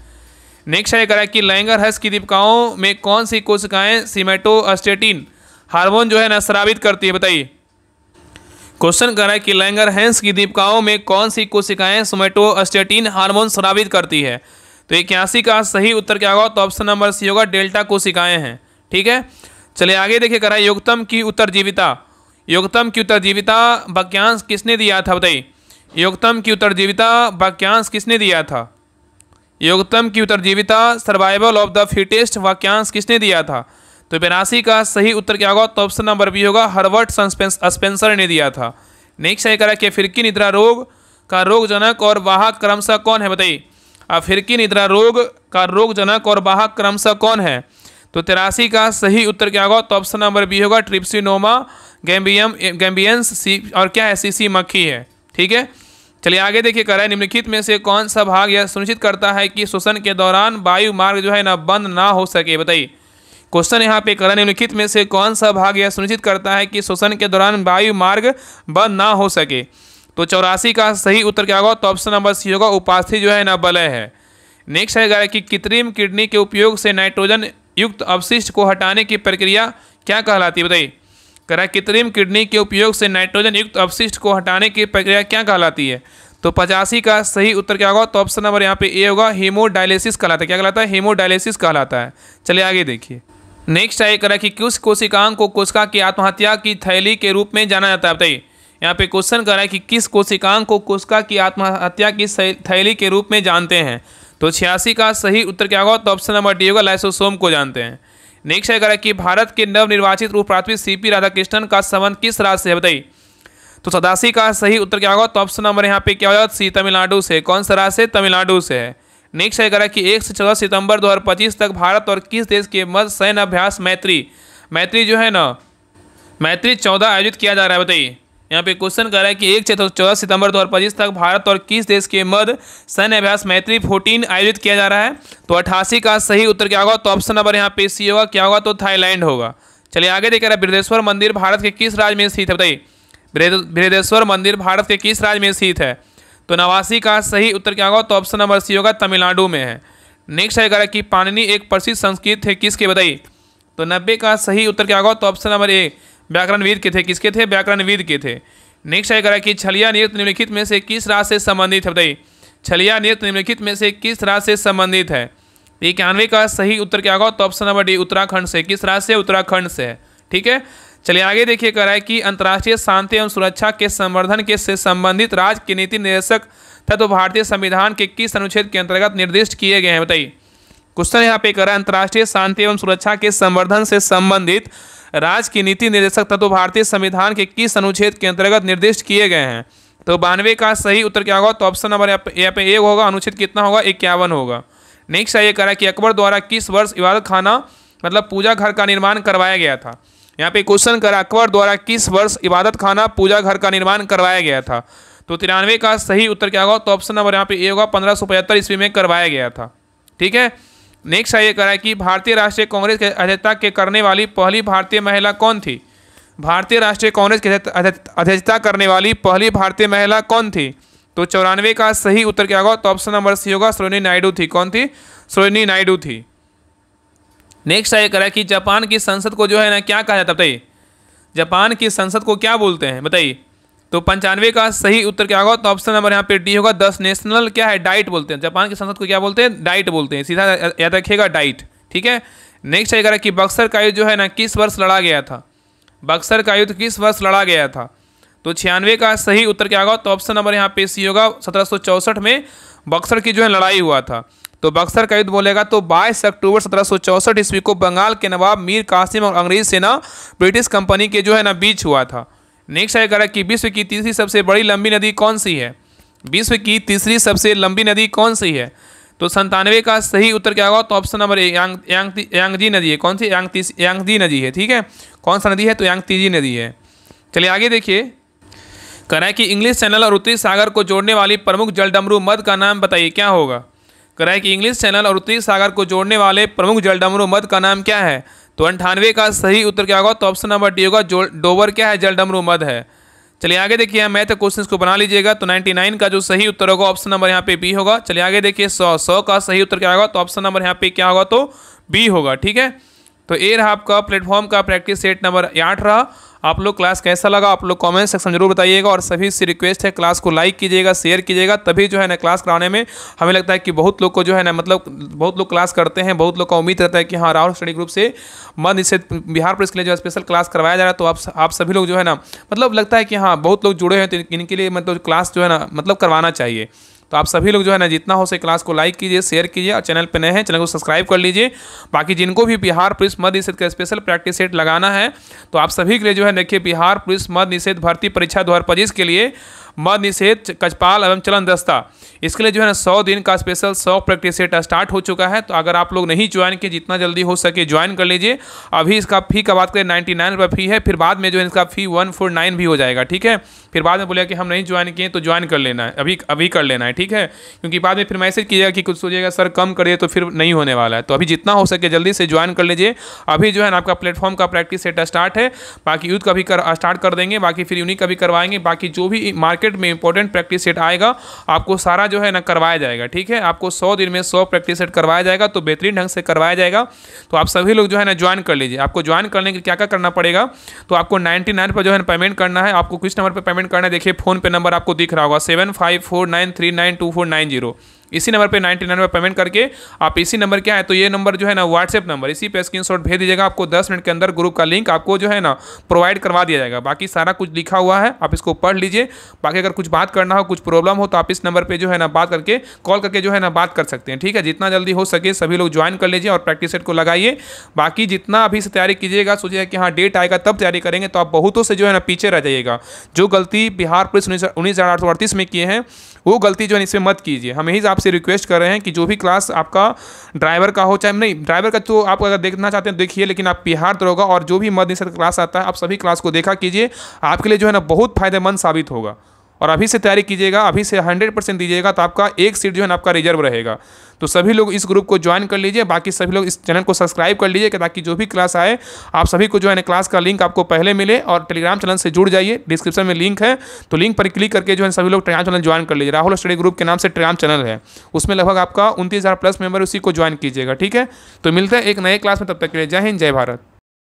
नेक्स्ट है करा कि लैंगरहर्स की दीपिकाओं में कौन सी कोशिकाएं सीमेटोस्टेटिन हार्मोन जो है ना स्रावित करती है बताइए। क्वेश्चन कर रहा है कि लैंगरहैंस की दीपिकाओं में कौन सी कोशिकाएं सोमेटोस्टेटिन हार्मोन स्रावित करती है। तो 81 का सही उत्तर क्या होगा, तो ऑप्शन नंबर सी होगा, डेल्टा कोशिकाएं हैं। ठीक है, चलिए आगे देखिए करा है योगतम की उत्तरजीविता। योगतम की उत्तरजीविता वाक्यांश किसने दिया था बताइए। योगतम की उत्तरजीविता वाक्यांश किसने दिया था। योगतम की उत्तरजीविता सर्वाइवल ऑफ द फिटेस्ट वाक्यांश किसने दिया था। तो 82 का सही उत्तर क्या होगा, तो ऑप्शन नंबर बी होगा, हर्बर्ट स्पेंसर ने दिया था। नेक्स्ट है करा कि अफ्रीकी निद्रा रोग का रोगजनक और वाहक क्रमशः कौन है बताइए। अफ्रीकी निद्रा रोग का रोगजनक और वाहक क्रमशः कौन है। तो 83 का सही उत्तर क्या होगा, तो ऑप्शन नंबर बी होगा, ट्रिप्सिनोमा गैम्बियंस और क्या है, सीसी मक्खी है। ठीक है, चलिए आगे देखिए करा है निम्नलिखित में से कौन सा भाग यह सुनिश्चित करता है कि श्वसन के दौरान वायु मार्ग जो है ना बंद ना हो सके बताइए। क्वेश्चन यहाँ पे करा निम्नलिखित में से कौन सा भाग यह सुनिश्चित करता है कि श्वसन के दौरान वायु मार्ग बंद ना हो सके। तो 84 का सही उत्तर क्या होगा, तो ऑप्शन नंबर सी होगा, उपास्थि जो है ना वलय है। नेक्स्ट है कि कृत्रिम किडनी के उपयोग से नाइट्रोजन युक्त अपशिष्ट को हटाने की प्रक्रिया क्या कहलाती है बताइए। करा कृत्रिम किडनी के उपयोग से नाइट्रोजन युक्त अपशिष्ट को हटाने की प्रक्रिया क्या कहलाती है। तो 85 का सही उत्तर क्या होगा, तो ऑप्शन नंबर यहाँ पे ए होगा, हीमोडायलिसिस कहलाता है। क्या कहलाता है, हीमोडायलिसिस कहलाता है। चलिए आगे देखिए, नेक्स्ट है करा कि किस कोशिकांग को कोशिका की आत्महत्या की थैली के रूप में जाना जाता है बताइए। यहाँ पे क्वेश्चन कर रहा है कि किस कोशिकांग को कोशिका की आत्महत्या की थैली के रूप में जानते हैं। तो 86 का सही उत्तर क्या होगा, तो ऑप्शन नंबर डी होगा, लाइसोसोम को जानते हैं। नेक्स्ट है करा कि भारत के नवनिर्वाचित उपराष्ट्रपति सीपी राधाकृष्णन का संबंध किस राज्य से है बताइए। तो 87 का सही उत्तर क्या होगा, तो ऑप्शन नंबर यहाँ पे क्या होगा, सी तमिलनाडु से। कौन सा राज्य से, तमिलनाडु से है। नेक्स्ट है करा कि 1 से 14 सितंबर 2025 तक भारत और किस देश के मध्य सैन्य अभ्यास मैत्री जो है ना मैत्री 14 आयोजित किया जा रहा है बताइए। यहाँ पे क्वेश्चन कर रहा है कि 1 से 14 सितंबर 2025 तक भारत और किस देश के मध्य सैन्य अभ्यास मैत्री 14 आयोजित किया जा रहा है। तो 88 का सही उत्तर क्या होगा, तो ऑप्शन नंबर यहाँ पे सी होगा, क्या होगा, तो थाईलैंड होगा। चलिए आगे देख रहा है बृहदेश्वर मंदिर भारत के किस राज्य में स्थित है बताइए। बृहदेश्वर मंदिर भारत के किस राज्य में स्थित है। तो 89 का सही उत्तर क्या होगा, तो ऑप्शन नंबर सी होगा, तमिलनाडु में है। नेक्स्ट है कि पाणिनि एक प्रसिद्ध संस्कृत थे, किसके बताइए। तो 90 का सही उत्तर क्या होगा, तो ऑप्शन नंबर ए, व्याकरणविद के थे। किसके थे, व्याकरणविद के थे। नेक्स्ट है कि छलिया नृत्य निम्नलिखित में से किस राज्य से संबंधित है बताइए। छलिया नृत्य निम्नलिखित में से किस राज्य से संबंधित है। 91 का सही उत्तर क्या होगा, तो ऑप्शन नंबर डी, उत्तराखंड से। किस राज्य से, उत्तराखंड से है। ठीक है, चलिए आगे देखिए कह रहा है कि अंतर्राष्ट्रीय शांति एवं सुरक्षा के संवर्धन के से संबंधित राज्य के नीति निर्देशक तत्व भारतीय संविधान के किस अनुच्छेद के अंतर्गत निर्दिष्ट किए गए हैं बताइए। क्वेश्चन यहाँ पे कर रहा है अंतर्राष्ट्रीय शांति एवं सुरक्षा के संवर्धन से संबंधित राज्य की नीति निर्देशक तत्व भारतीय संविधान के किस अनुच्छेद के अंतर्गत निर्दिष्ट किए गए हैं। तो 92 का सही उत्तर क्या होगा, तो ऑप्शन नंबर यहाँ पे ए होगा, अनुच्छेद कितना होगा, 51 होगा। नेक्स्ट है ये कह रहा है कि अकबर द्वारा किस वर्ष इबादत खाना मतलब पूजा घर का निर्माण करवाया गया था। यहाँ पे क्वेश्चन करा अकबर द्वारा किस वर्ष इबादत खाना पूजा घर का निर्माण करवाया गया था। तो 93 का सही उत्तर क्या होगा, तो ऑप्शन नंबर यहाँ पे ए होगा, 1575 ईस्वी में करवाया गया था। ठीक है, नेक्स्ट है ये कह रहा है कि भारतीय राष्ट्रीय कांग्रेस के अध्यक्षता के करने वाली पहली भारतीय महिला कौन थी। भारतीय राष्ट्रीय कांग्रेस की अध्यक्षता करने वाली पहली भारतीय महिला कौन थी। तो 94 का सही उत्तर क्या होगा, तो ऑप्शन नंबर सी होगा, सरोजिनी नायडू थी। कौन थी, सरोजिनी नायडू थी। नेक्स्ट है कह कि जापान की संसद को जो है ना क्या कहा जाता है बताइए। जापान की संसद को क्या बोलते हैं बताइए। तो 95 का सही उत्तर क्या होगा, तो ऑप्शन नंबर यहाँ पे डी होगा, 10 नेशनल क्या है, डाइट बोलते हैं। जापान की संसद को क्या बोलते हैं, डाइट बोलते हैं। सीधा याद रखिएगा, डाइट। ठीक है, नेक्स्ट है कि बक्सर का युद्ध जो है ना किस वर्ष लड़ा गया था। बक्सर का युद्ध किस वर्ष लड़ा गया था। तो 96 का सही उत्तर क्या होगा? तो ऑप्शन नंबर यहाँ पे सी होगा। 1764 में बक्सर की जो है लड़ाई हुआ था, तो बक्सर का युद्ध बोलेगा तो 22 अक्टूबर 1764 ईस्वी को बंगाल के नवाब मीर कासिम और अंग्रेज सेना ब्रिटिश कंपनी के जो है ना बीच हुआ था। नेक्स्ट है कि विश्व की तीसरी सबसे बड़ी लंबी नदी कौन सी है? विश्व की तीसरी सबसे लंबी नदी कौन सी है? तो 97 का सही उत्तर क्या होगा? तो ऑप्शन नंबर ए यांगजी नदी है। कौन सी? यांगजी नदी है। ठीक है, कौन सा नदी है? तो यांगजी नदी है। चलिए आगे देखिए, कह रहा है कि इंग्लिश चैनल और उत्तरी सागर को जोड़ने वाली प्रमुख जलडमरू मद का नाम बताइए, क्या होगा? कह रहा है कि इंग्लिश चैनल और उत्तरी सागर को जोड़ने वाले प्रमुख जलडमरू मद का नाम क्या है? तो 98 का सही उत्तर क्या होगा? तो ऑप्शन नंबर डी होगा, डोबर क्या है? जलडमरू मद है। चलिए आगे देखिए, मैथ क्वेश्चन को बना लीजिएगा। तो 99 का जो सही उत्तर होगा ऑप्शन नंबर यहाँ पे बी होगा। चलिए आगे देखिए, 100 का सही उत्तर क्या होगा? तो ऑप्शन नंबर यहाँ पे क्या होगा? तो बी होगा। ठीक है, तो ये रहा आपका प्लेटफॉर्म का प्रैक्टिस सेट नंबर 8 रहा। आप लोग क्लास कैसा लगा आप लोग कमेंट सेक्शन जरूर बताइएगा, और सभी से रिक्वेस्ट है क्लास को लाइक कीजिएगा, शेयर कीजिएगा, तभी जो है ना क्लास कराने में हमें लगता है कि बहुत लोग को जो है ना, मतलब बहुत लोग क्लास करते हैं, बहुत लोग का उम्मीद रहता है कि हाँ राहुल स्टडी ग्रुप से मद निषेध बिहार पुलिस के लिए जो स्पेशल क्लास करवाया जा रहा है। तो आप सभी लोग जो है ना, मतलब लगता है कि हाँ बहुत लोग जुड़े हैं, तो इनके लिए मतलब क्लास जो है ना मतलब करवाना चाहिए। तो आप सभी लोग जो है ना जितना हो सके क्लास को लाइक कीजिए, शेयर कीजिए, और चैनल पे नए हैं चैनल को सब्सक्राइब कर लीजिए। बाकी जिनको भी बिहार पुलिस मद निषेध का स्पेशल प्रैक्टिस सेट लगाना है, तो आप सभी के लिए जो है देखिए, बिहार पुलिस मद निषेध भर्ती परीक्षा 2025 के लिए मद निषेध कचपाल एवं चलन दस्ता, इसके लिए जो है ना 100 दिन का स्पेशल 100 प्रैक्टिस सेट स्टार्ट हो चुका है। तो अगर आप लोग नहीं ज्वाइन किए, जितना जल्दी हो सके ज्वाइन कर लीजिए। अभी इसका फी का बात करें 99 रुपये फी है, फिर बाद में जो है इसका फी 149 भी हो जाएगा। ठीक है, फिर बाद में बोलेगा कि हम नहीं ज्वाइन किए, तो ज्वाइन कर लेना है, अभी कर लेना है। ठीक है, क्योंकि बाद में फिर मैसेज कीजिएगा कि कुछ सोचिएगा सर कम करिए, तो फिर नहीं होने वाला है। तो अभी जितना हो सके जल्दी से ज्वाइन कर लीजिए। अभी जो है ना आपका प्लेटफॉर्म का प्रैक्टिस सेट स्टार्ट है, बाकी यूथ का भी स्टार्ट कर देंगे, बाकी फिर यूनिक का भी करवाएंगे। बाकी जो भी मार्केट में इंपॉर्टेंट प्रैक्टिस सेट आएगा आपको सारा जो है ना करवाया जाएगा। ठीक है, आपको 100 दिन में 100 प्रैक्टिस सेट करवाया जाएगा, तो बेहतरीन ढंग से करवाया जाएगा। तो आप सभी लोग जो है ना ज्वाइन कर लीजिए। आपको ज्वाइन करने के लिए क्या क्या करना पड़ेगा? तो आपको 99 पर जो है पेमेंट करना है। आपको किस नंबर पर पेमेंट करना है? देखिए फोन पे नंबर आपको दिख रहा होगा 7549392490। इसी नंबर पे 99 पर पेमेंट करके आप इसी नंबर क्या है, तो ये नंबर जो है ना व्हाट्सएप नंबर, इसी पे स्क्रीनशॉट भेज दीजिएगा। आपको 10 मिनट के अंदर ग्रुप का लिंक आपको जो है ना प्रोवाइड करवा दिया जाएगा। बाकी सारा कुछ लिखा हुआ है, आप इसको पढ़ लीजिए। बाकी अगर कुछ बात करना हो, कुछ प्रॉब्लम हो, तो आप इस नंबर पर जो है ना बात करके कॉल करके जो है ना बात कर सकते हैं। ठीक है, जितना जल्दी हो सके सभी लोग ज्वाइन कर लीजिए और प्रैक्टिस सेट को लगाइए। बाकी जितना अभी से तैयारी कीजिएगा, सोचिएगा कि हाँ डेट आएगा तब तैयारी करेंगे, तो आप बहुतों से जो है ना पीछे रह जाइएगा। जो गलती बिहार पुलिस 19,838 में किए हैं, वो गलती जो है इसमें मत कीजिए। हम यही आपसे रिक्वेस्ट कर रहे हैं कि जो भी क्लास आपका ड्राइवर का हो, चाहे नहीं ड्राइवर का तो आप अगर देखना चाहते हैं देखिए, लेकिन आप बिहार दरोगा और जो भी मद निषेध क्लास आता है, आप सभी क्लास को देखा कीजिए। आपके लिए जो है ना बहुत फायदेमंद साबित होगा। और अभी से तैयारी कीजिएगा, अभी से 100% दीजिएगा, तो आपका एक सीट जो है ना आपका रिजर्व रहेगा। तो सभी लोग इस ग्रुप को ज्वाइन कर लीजिए। बाकी सभी लोग इस चैनल को सब्सक्राइब कर लीजिए, ताकि जो भी क्लास आए आप सभी को जो है ना क्लास का लिंक आपको पहले मिले। और टेलीग्राम चैनल से जुड़ जाइए, डिस्क्रिप्शन में लिंक है, तो लिंक पर क्लिक करके जो है सभी लोग टेलीग्राम चैनल ज्वाइन कर लीजिए। राहुल स्टडी ग्रुप के नाम से टेलीग्राम चैनल है, उसमें लगभग आपका 29,000 प्लस मेंबर, उसी को ज्वाइन कीजिएगा। ठीक है, तो मिलते हैं एक नए क्लास में, तब तक के लिए जय हिंद जय भारत।